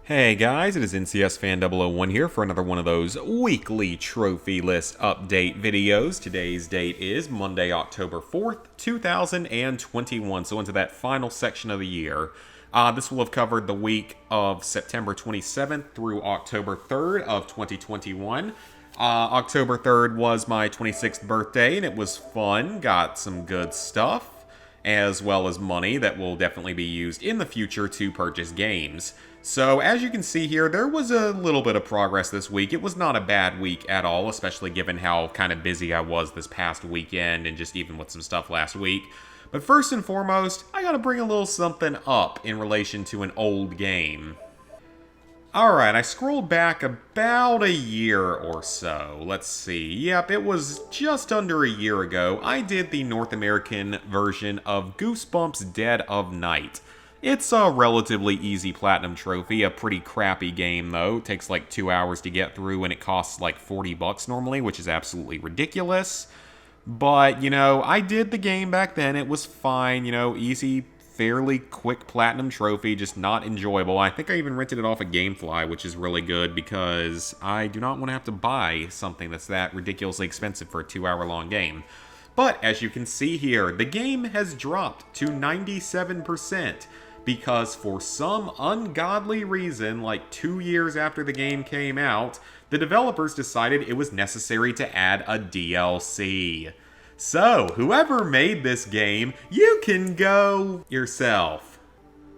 Hey guys, it is NCS Fan 001 here for another one of those weekly trophy list update videos. Today's date is Monday, October 4th, 2021, so into that final section of the year. This will have covered the week of September 27th through October 3rd of 2021. October 3rd was my 26th birthday, and it was fun. Got some good stuff, as well as money that will definitely be used in the future to purchase games. So, as you can see here, there was a little bit of progress this week. It was not a bad week at all, especially given how kind of busy I was this past weekend and just even with some stuff last week. But first and foremost, I gotta bring a little something up in relation to an old game. Alright, I scrolled back about a year or so. Let's see. Yep, it was just under a year ago. I did the North American version of Goosebumps Dead of Night. It's a relatively easy platinum trophy, a pretty crappy game though. It takes like 2 hours to get through and it costs like $40 normally, which is absolutely ridiculous. But, I did the game back then. It was fine, easy, fairly quick platinum trophy, just not enjoyable. I think I even rented it off of Gamefly, which is really good because I do not want to have to buy something that's that ridiculously expensive for a 2-hour-long game. But, as you can see here, the game has dropped to 97%. Because for some ungodly reason, like 2 years after the game came out, the developers decided it was necessary to add a DLC. So, whoever made this game, you can go yourself.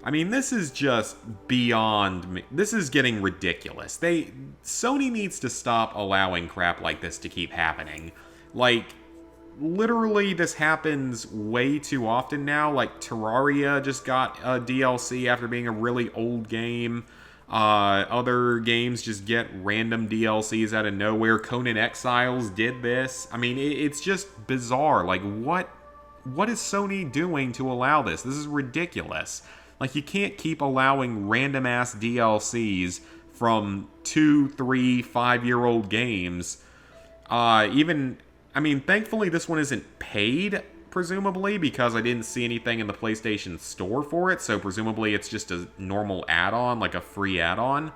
I mean, this is just beyond me. This is getting ridiculous. Sony needs to stop allowing crap like this to keep happening. Literally, this happens way too often now. Like, Terraria just got a DLC after being a really old game. Other games just get random DLCs out of nowhere. Conan Exiles did this. I mean, it's just bizarre. Like, what is Sony doing to allow this? This is ridiculous. Like, you can't keep allowing random-ass DLCs from 2, 3, 5-year-old games. Thankfully this one isn't paid, presumably, because I didn't see anything in the PlayStation Store for it, so presumably it's just a normal add-on, like a free add-on.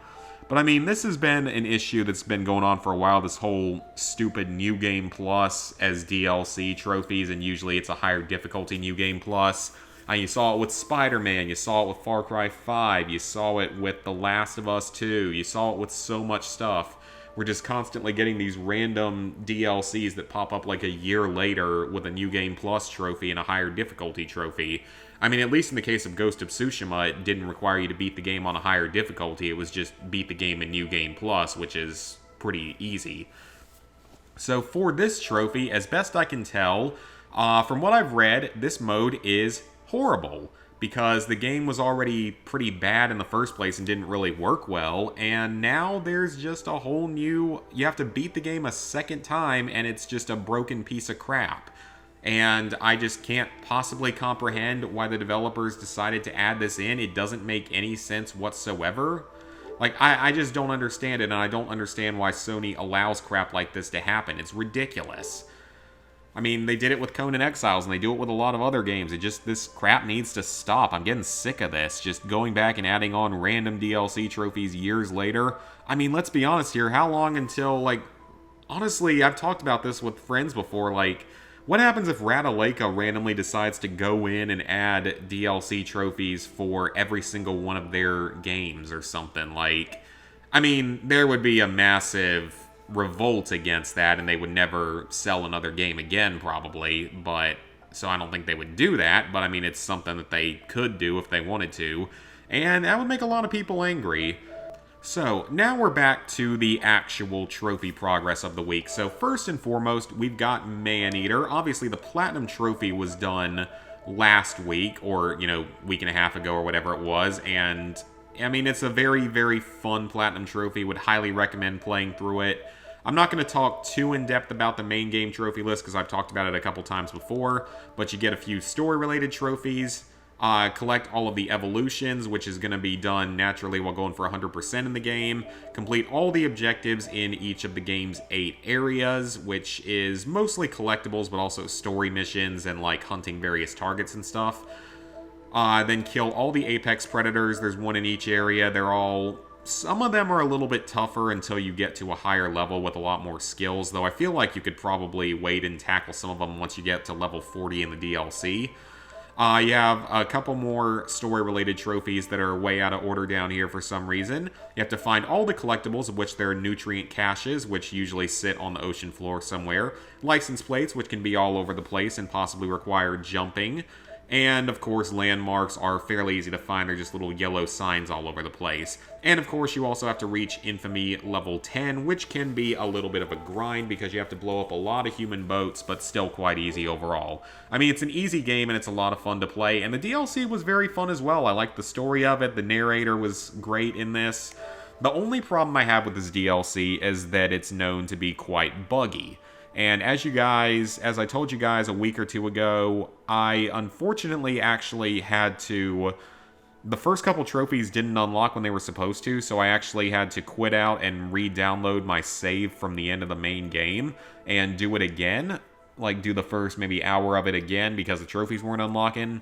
But this has been an issue that's been going on for a while, this whole stupid New Game Plus as DLC trophies, and usually it's a higher difficulty New Game Plus. You saw it with Spider-Man, you saw it with Far Cry 5, you saw it with The Last of Us 2, you saw it with so much stuff. We're just constantly getting these random DLCs that pop up like a year later with a New Game Plus trophy and a higher difficulty trophy. At least in the case of Ghost of Tsushima, it didn't require you to beat the game on a higher difficulty. It was just beat the game in New Game Plus, which is pretty easy. So for this trophy, as best I can tell, from what I've read, this mode is horrible. Because the game was already pretty bad in the first place and didn't really work well, and now there's just a whole new... You have to beat the game a second time, and it's just a broken piece of crap. And I just can't possibly comprehend why the developers decided to add this in. It doesn't make any sense whatsoever. I just don't understand it, and I don't understand why Sony allows crap like this to happen. It's ridiculous. They did it with Conan Exiles, and they do it with a lot of other games. This crap needs to stop. I'm getting sick of this. Just going back and adding on random DLC trophies years later. Let's be honest here. How long until, honestly, I've talked about this with friends before. What happens if Radaleka randomly decides to go in and add DLC trophies for every single one of their games or something? There would be a massive revolt against that, and they would never sell another game again, probably. So I don't think they would do that, but it's something that they could do if they wanted to, and that would make a lot of people angry. So now we're back to the actual trophy progress of the week. So first and foremost, we've got Maneater. Obviously the platinum trophy was done last week, or week and a half ago or whatever it was, and it's a very, very fun platinum trophy. Would highly recommend playing through it. I'm not going to talk too in-depth about the main game trophy list because I've talked about it a couple times before, but you get a few story-related trophies, collect all of the evolutions, which is going to be done naturally while going for 100% in the game, complete all the objectives in each of the game's 8 areas, which is mostly collectibles, but also story missions and hunting various targets and stuff. Then kill all the apex predators. There's one in each area. They're all Some of them are a little bit tougher until you get to a higher level with a lot more skills, though I feel like you could probably wait and tackle some of them once you get to level 40 in the DLC. You have a couple more story-related trophies that are way out of order down here for some reason. You have to find all the collectibles, of which there are nutrient caches, which usually sit on the ocean floor somewhere. License plates, which can be all over the place and possibly require jumping. And, of course, landmarks are fairly easy to find. They're just little yellow signs all over the place. And, of course, you also have to reach Infamy level 10, which can be a little bit of a grind because you have to blow up a lot of human boats, but still quite easy overall. I mean, it's an easy game, and it's a lot of fun to play. And the DLC was very fun as well. I liked the story of it. The narrator was great in this. The only problem I have with this DLC is that it's known to be quite buggy. And as I told you guys a week or two ago, I unfortunately actually had to... The first couple trophies didn't unlock when they were supposed to, so I actually had to quit out and re-download my save from the end of the main game and do it again. Like, do the first maybe hour of it again because the trophies weren't unlocking.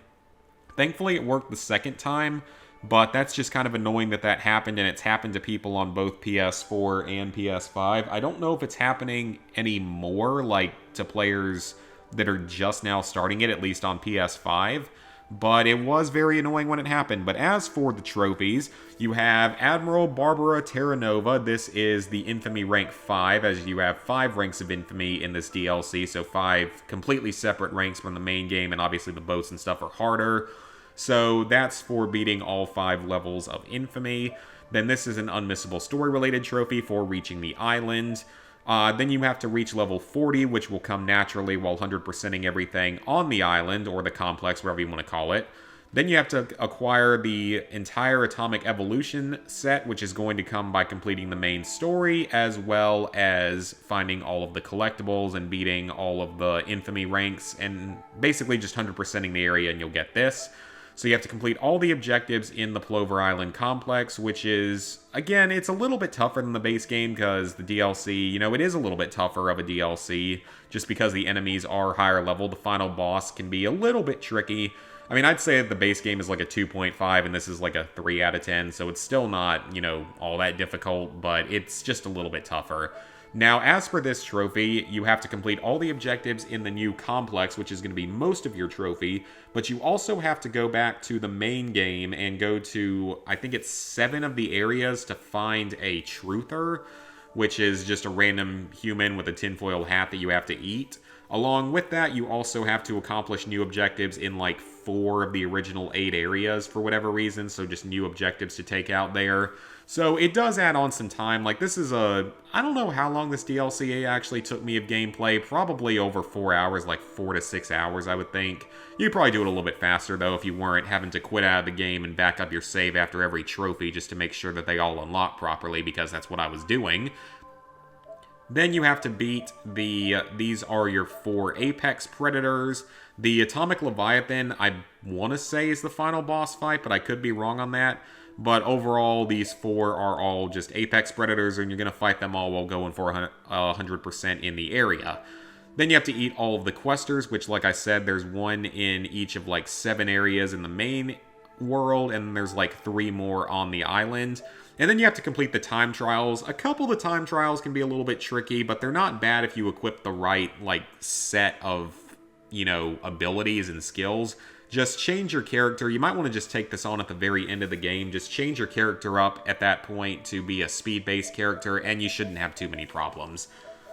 Thankfully, it worked the second time, but that's just kind of annoying that happened, and it's happened to people on both PS4 and PS5. I don't know if it's happening anymore, like, to players that are just now starting it, at least on PS5, but it was very annoying when it happened. But as for the trophies, you have Admiral Barbara Terranova. This is the Infamy rank 5, as you have 5 ranks of Infamy in this DLC, so 5 completely separate ranks from the main game, and obviously the boats and stuff are harder. So that's for beating all 5 levels of Infamy. Then this is an unmissable story-related trophy for reaching the island. Then you have to reach level 40, which will come naturally while 100%ing everything on the island, or the complex, whatever you want to call it. Then you have to acquire the entire Atomic Evolution set, which is going to come by completing the main story, as well as finding all of the collectibles and beating all of the Infamy ranks, and basically just 100%ing the area and you'll get this. So you have to complete all the objectives in the Plover Island complex, which is, again, it's a little bit tougher than the base game because the DLC, it is a little bit tougher of a DLC just because the enemies are higher level. The final boss can be a little bit tricky. I mean, I'd say that the base game is like a 2.5 and this is like a 3 out of 10, so it's still not, all that difficult, but it's just a little bit tougher. Now, as for this trophy, you have to complete all the objectives in the new complex, which is going to be most of your trophy, but you also have to go back to the main game and go to, I think it's 7 of the areas to find a truther, which is just a random human with a tinfoil hat that you have to eat. Along with that, you also have to accomplish new objectives in like 4 of the original 8 areas for whatever reason, so just new objectives to take out there. So it does add on some time. Like, this is I don't know how long this DLC actually took me of gameplay. Probably over 4 hours, like 4 to 6 hours, I would think. You'd probably do it a little bit faster, though, if you weren't having to quit out of the game and back up your save after every trophy just to make sure that they all unlock properly, because that's what I was doing. Then you have to beat these are your 4 Apex Predators. The Atomic Leviathan, I want to say, is the final boss fight, but I could be wrong on that. But overall, these 4 are all just Apex Predators, and you're going to fight them all while going for 100% in the area. Then you have to eat all of the questers, which, like I said, there's 1 in each of like 7 areas in the main world, and there's like 3 more on the island. And then you have to complete the time trials. A couple of the time trials can be a little bit tricky, but they're not bad if you equip the right like set of, abilities and skills. Just change your character. You might want to just take this on at the very end of the game. Just change your character up at that point to be a speed-based character, and you shouldn't have too many problems.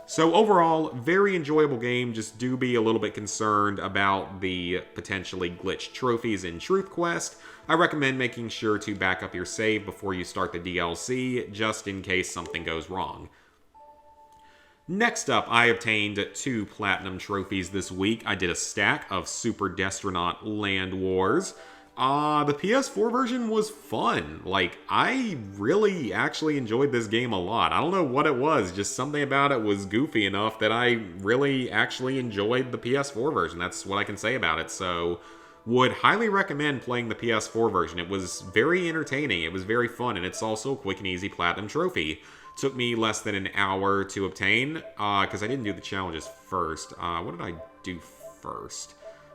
So overall, very enjoyable game. Just do be a little bit concerned about the potentially glitched trophies in Truth Quest. I recommend making sure to back up your save before you start the DLC, just in case something goes wrong. Next up, I obtained 2 Platinum trophies this week. I did a stack of Super Gastronaut Land Wars. The PS4 version was fun. Like, I really actually enjoyed this game a lot. I don't know what it was, just something about it was goofy enough that I really actually enjoyed the PS4 version. That's what I can say about it, so would highly recommend playing the PS4 version. It was very entertaining, it was very fun, and it's also a quick and easy Platinum trophy. Took me less than an hour to obtain, because I didn't do the challenges first. What did I do first?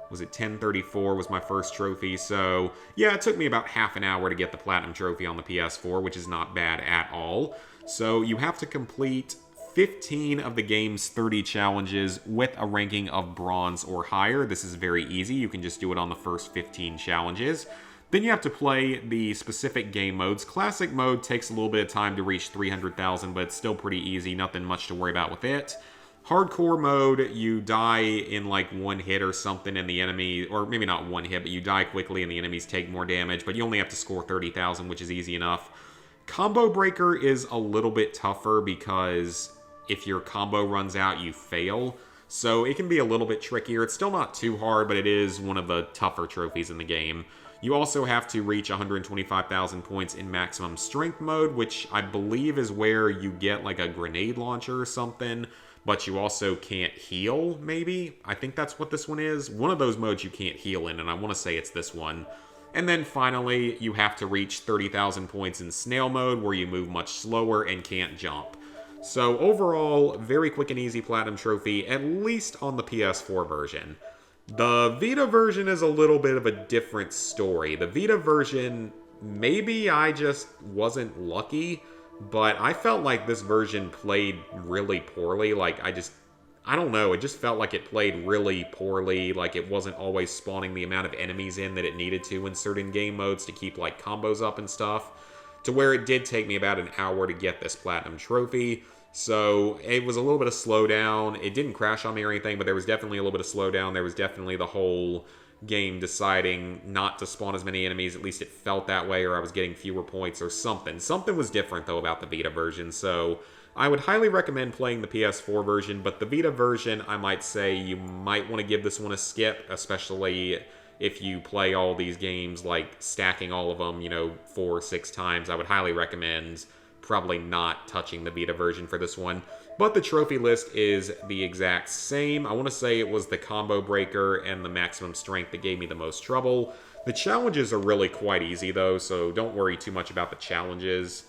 Was it 1034 was my first trophy? So, yeah, it took me about half an hour to get the Platinum Trophy on the PS4, which is not bad at all. So, you have to complete 15 of the game's 30 challenges with a ranking of bronze or higher. This is very easy. You can just do it on the first 15 challenges. Then you have to play the specific game modes. Classic mode takes a little bit of time to reach 300,000, but it's still pretty easy. Nothing much to worry about with it. Hardcore mode, you die in like one hit or something and the enemy, or maybe not one hit, but you die quickly and the enemies take more damage, but you only have to score 30,000, which is easy enough. Combo Breaker is a little bit tougher because if your combo runs out, you fail. So it can be a little bit trickier. It's still not too hard, but it is one of the tougher trophies in the game. You also have to reach 125,000 points in maximum strength mode, which I believe is where you get like a grenade launcher or something, but you also can't heal, maybe? I think that's what this one is. One of those modes you can't heal in, and I want to say it's this one. And then finally, you have to reach 30,000 points in snail mode, where you move much slower and can't jump. So overall, very quick and easy Platinum Trophy, at least on the PS4 version. The Vita version is a little bit of a different story. The Vita version, maybe I just wasn't lucky, but I felt like this version played really poorly. Like, I don't know, it just felt like it played really poorly. Like, it wasn't always spawning the amount of enemies in that it needed to in certain game modes to keep, like, combos up and stuff. To where it did take me about an hour to get this Platinum Trophy. So it was a little bit of slowdown. It didn't crash on me or anything, but there was definitely a little bit of slowdown. There was definitely the whole game deciding not to spawn as many enemies. At least it felt that way, or I was getting fewer points or something. Something was different, though, about the Vita version. So I would highly recommend playing the PS4 version, but the Vita version, I might say you might want to give this one a skip, especially if you play all these games, like stacking all of them, 4 or 6 times. I would highly recommend probably not touching the Vita version for this one. But the trophy list is the exact same. I want to say it was the Combo Breaker and the Maximum Strength that gave me the most trouble. The challenges are really quite easy though, so don't worry too much about the challenges.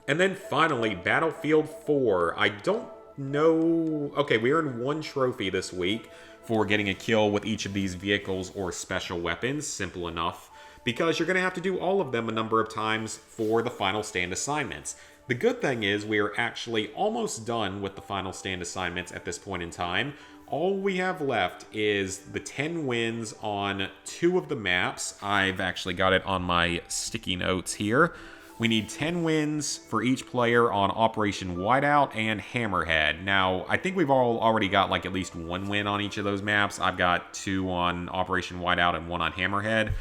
And then finally, Battlefield 4. I don't know... Okay, we earned 1 trophy this week for getting a kill with each of these vehicles or special weapons. Simple enough, because you're going to have to do all of them a number of times for the Final Stand assignments. The good thing is we are actually almost done with the Final Stand assignments at this point in time. All we have left is the 10 wins on 2 of the maps. I've actually got it on my sticky notes here. We need 10 wins for each player on Operation Whiteout and Hammerhead. Now, I think we've all already got like at least 1 win on each of those maps. I've got 2 on Operation Whiteout and 1 on Hammerhead.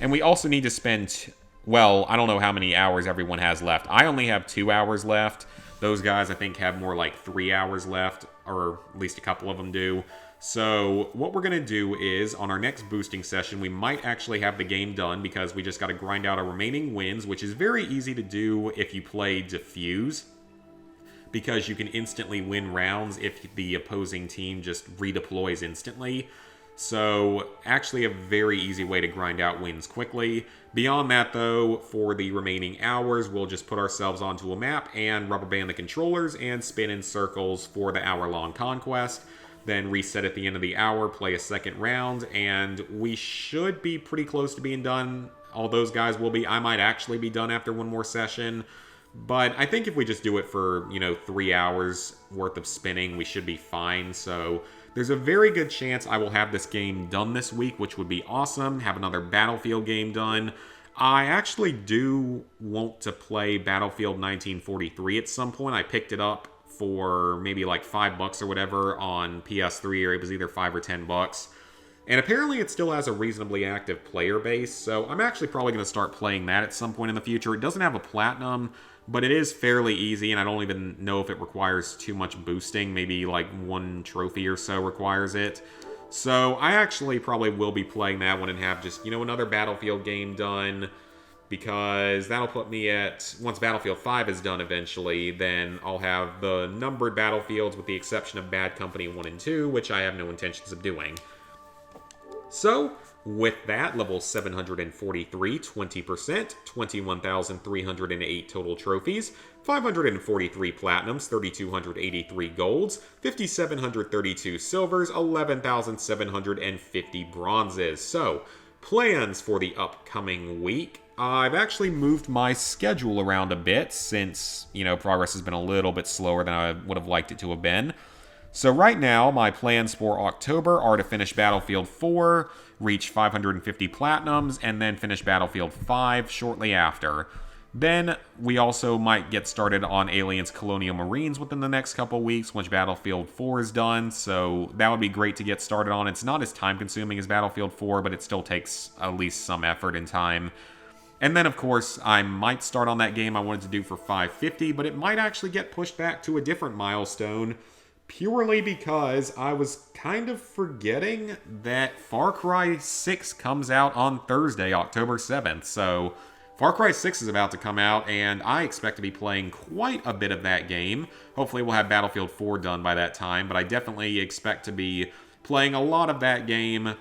And we also need to spend, well, I don't know how many hours everyone has left. I only have 2 hours left. Those guys, I think, have more like 3 hours left, or at least a couple of them do. So what we're going to do is, on our next boosting session, we might actually have the game done because we just got to grind out our remaining wins, which is very easy to do if you play Defuse, because you can instantly win rounds if the opposing team just redeploys instantly. So, actually a very easy way to grind out wins quickly. Beyond that, though, for the remaining hours, we'll just put ourselves onto a map and rubber band the controllers and spin in circles for the hour-long conquest. Then reset at the end of the hour, play a second round, and we should be pretty close to being done. All those guys will be. I might actually be done after 1 more session. But I think if we just do it for, 3 hours worth of spinning, we should be fine. So there's a very good chance I will have this game done this week, which would be awesome. Have another Battlefield game done. I actually do want to play Battlefield 1943 at some point. I picked it up for maybe like $5 or whatever on PS3, or it was either $5 or $10. And apparently it still has a reasonably active player base, so I'm actually probably going to start playing that at some point in the future. It doesn't have a platinum, but it is fairly easy, and I don't even know if it requires too much boosting. Maybe like 1 trophy or so requires it. So I actually probably will be playing that one and have just, another Battlefield game done, because that'll put me at, once Battlefield 5 is done eventually, then I'll have the numbered Battlefields with the exception of Bad Company 1 and 2, which I have no intentions of doing. So, With that, level 743, 20%, 21,308 total trophies, 543 platinums, 3,283 golds, 5,732 silvers, 11,750 bronzes. So, plans for the upcoming week. I've actually moved my schedule around a bit since, progress has been a little bit slower than I would have liked it to have been. So right now, my plans for October are to finish Battlefield 4, reach 550 platinums, and then finish Battlefield 5 shortly after. Then we also might get started on Aliens Colonial Marines within the next couple weeks once Battlefield 4 is done, so that would be great to get started on. It's not as time-consuming as Battlefield 4, but it still takes at least some effort and time. And then, of course, I might start on that game I wanted to do for 550, but it might actually get pushed back to a different milestone, purely because I was kind of forgetting that Far Cry 6 comes out on Thursday, October 7th. So, Far Cry 6 is about to come out, and I expect to be playing quite a bit of that game. Hopefully we'll have Battlefield 4 done by that time, but I definitely expect to be playing a lot of that game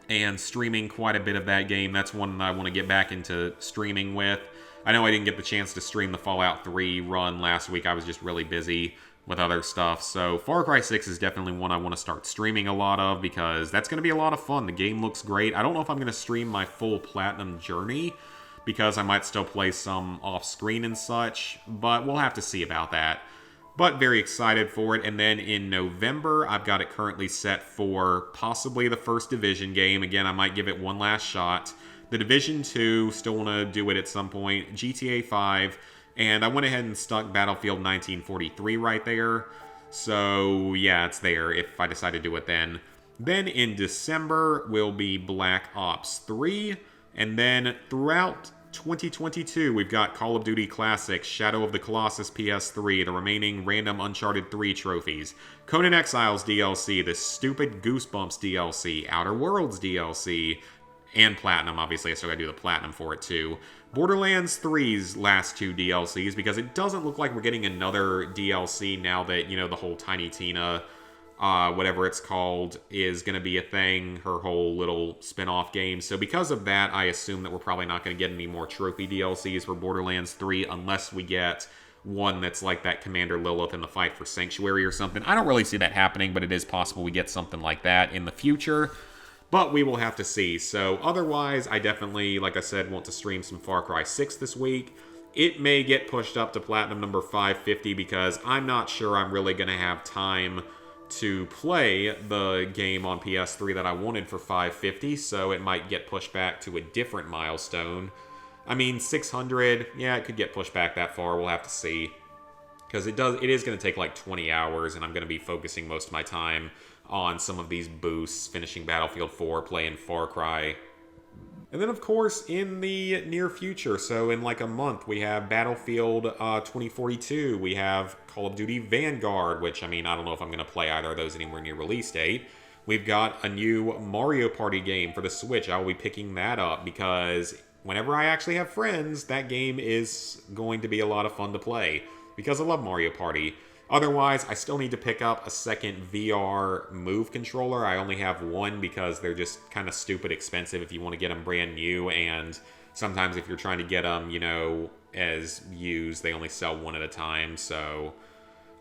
and streaming quite a bit of that game. That's one I want to get back into streaming with. I know I didn't get the chance to stream the Fallout 3 run last week. I was just really busy with other stuff. So Far Cry 6 is definitely one I want to start streaming a lot of because that's going to be a lot of fun. The game looks great. I don't know if I'm going to stream my full Platinum journey because I might still play some off-screen and such, but we'll have to see about that. But very excited for it. And then in November, I've got it currently set for possibly the first Division game. Again, I might give it one last shot. The Division 2, still want to do it at some point. GTA 5, and I went ahead and stuck Battlefield 1943 right there. So, yeah, it's there if I decide to do it then. Then in December will be Black Ops 3. And then throughout 2022, we've got Call of Duty Classics, Shadow of the Colossus PS3, the remaining random Uncharted 3 trophies, Conan Exiles DLC, the stupid Goosebumps DLC, Outer Worlds DLC, and Platinum. Obviously, I still gotta do the Platinum for it too. Borderlands 3's last two DLCs, because it doesn't look like we're getting another DLC now that, the whole Tiny Tina, whatever it's called, is going to be a thing, her whole little spin-off game. So because of that, I assume that we're probably not going to get any more trophy DLCs for Borderlands 3 unless we get one that's like that Commander Lilith in the Fight for Sanctuary or something. I don't really see that happening, but it is possible we get something like that in the future. But we will have to see. So otherwise, I definitely, like I said, want to stream some Far Cry 6 this week. It may get pushed up to Platinum number 550 because I'm not sure I'm really going to have time to play the game on PS3 that I wanted for 550, so it might get pushed back to a different milestone. I mean, 600, yeah, it could get pushed back that far. We'll have to see. Because it is going to take like 20 hours, and I'm going to be focusing most of my time on some of these boosts, finishing Battlefield 4, playing Far Cry. And then, of course, in the near future, so in like a month, we have Battlefield 2042, we have Call of Duty Vanguard, which, I don't know if I'm going to play either of those anywhere near release date. We've got a new Mario Party game for the Switch. I will be picking that up because whenever I actually have friends, that game is going to be a lot of fun to play because I love Mario Party. Otherwise, I still need to pick up a second VR Move controller. I only have one because they're just kind of stupid expensive if you want to get them brand new, and sometimes if you're trying to get them, as used, they only sell one at a time, so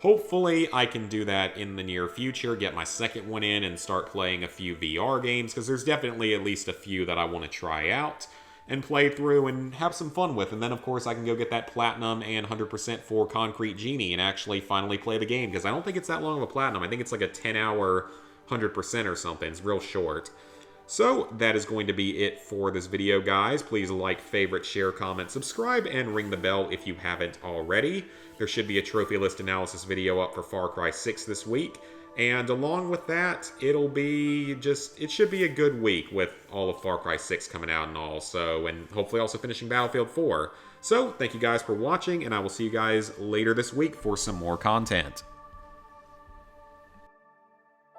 hopefully I can do that in the near future, get my second one in and start playing a few VR games, because there's definitely at least a few that I want to try out and play through and have some fun with. And then, of course, I can go get that Platinum and 100% for Concrete Genie and actually finally play the game, because I don't think it's that long of a Platinum. I think it's like a 10-hour 100% or something. It's real short. So, that is going to be it for this video, guys. Please like, favorite, share, comment, subscribe, and ring the bell if you haven't already. There should be a trophy list analysis video up for Far Cry 6 this week. And along with that, it should be a good week with all of Far Cry 6 coming out and all, so, and hopefully also finishing Battlefield 4. So, thank you guys for watching, and I will see you guys later this week for some more content.